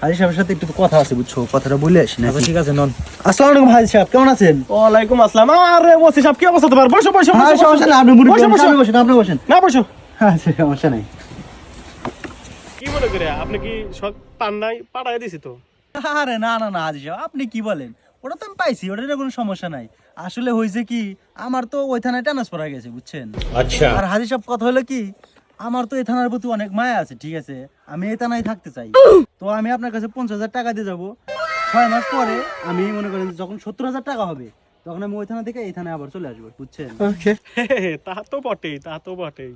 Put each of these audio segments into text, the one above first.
হাজি সাহেবের সাথে একটু কথা আছে বুঝছো, কথাটা বলে আসি না। ঠিক আছে নন। আসসালামু আলাইকুম হাজি সাহেব, কেমন আছেন? ওয়ালাইকুম আসসালাম। আরে ওসি সাহেব কি অবস্থা তোমার? বসো বসো হ্যাঁ, বসো সমস্যা নাই, আপনি মুড়ি বসো, খান, বসো। আপনি বসেন, আপনি বসেন। না বসো। আচ্ছা, সমস্যা নাই। কি মনে করে আপনি কি সব পান নাই? পাঠাই দিছি তো। আরে না না না হাজি সাহেব, আপনি কি বলেন? ওটা তো আমি পাইছি, ওটার কোনো সমস্যা নাই। আসলে হয়েছে কি, আমার তো ওই থানায় ট্রান্সফার হয়ে গেছে বুঝছেন। আচ্ছা। আর হাজি সাহেব কথা হলো কি, আমার তো এই থানার প্রতি অনেক মায়া আছে, ঠিক আছে, আমি এই থানায় থাকতে চাই। তো আমি আপনার কাছে 50,000 টাকা দিয়ে যাবো। 6 মাস পরে আমি মনে করেন যখন 70,000 টাকা হবে, তখন আমি ওই থানা থেকে এই থানায় আবার চলে আসবো বুঝছেন। ওকে। তা তো বটেই, তা তো বটেই।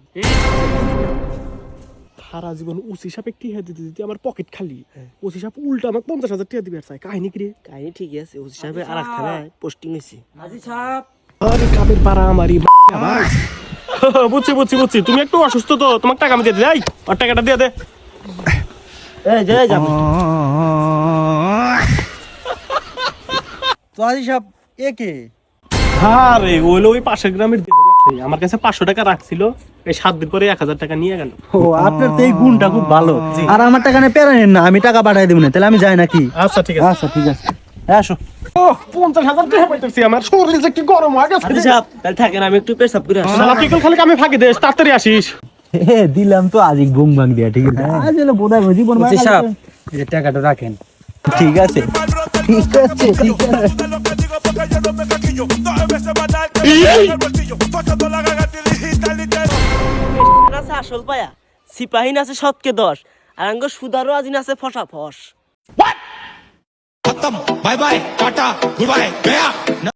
সারা জীবন ওসি সাহেব একটি হাতে দিতে আমার পকেট খালি। ওসি সাহেব উল্টা আমাকে 50,000 টাকা দিবে আর চাই। কাহিনী কি রে? কাহিনী ঠিকই আছে, ওসি সাহেবের আর থানায় পোস্টিং হয়েছে। হাজি সাহেব, আরে কামের পাড়া আমারই ভাই। বুঝছি বুঝছি বুঝছি, তুমি একটু অসুস্থ তো, তোমাকে টাকা আমি দিয়ে দিই। আর টাকাটা দিয়ে দে। এই যে যাবে তো হাজি সাহেব এ কে? আরে ওইলো ওই পাশের গ্রামের দেহ ব্যবসায়ী। আমার কাছে 500 টাকা রাখছিল, এই 7 দিন পরে 1000 টাকা নিয়ে গেল। ও, আপনার তো এই গুণটা খুব ভালো। আর আমার টাকা নিয়ে প্যারা নেন না, আমি টাকা পাঠাই দেবো না, তাহলে আমি যাই নাকি? আচ্ছা ঠিক আছে। আচ্ছা ঠিক আছে, আসো। ও 50,000 টাকা পাইতেছি, আমার শরীর যে কি গরম হয়ে গেছে। ওসি সাহেব তাহলে থাকেন, আমি একটু পেশাব করে আসি। শালা তুই খালি কামে ফাঁকি দেস, তাড়াতাড়ি আসিস। দিলাম তো আজ ঘুম ভাঙ দিয়া, ঠিক আছে। আজ হলো বোধহয় জীবন ওসি সাহেব এই যে টাকাটা রাখেন। ঠিক আছে ঠিক আছে ঠিক আছে। আছে আসল পায়া, সিপাহীন আছে শতকে 10, আর আঙ্গ সুদারও আজিন আছে ফসা ফস। खत्म bye bye tata goodbye गया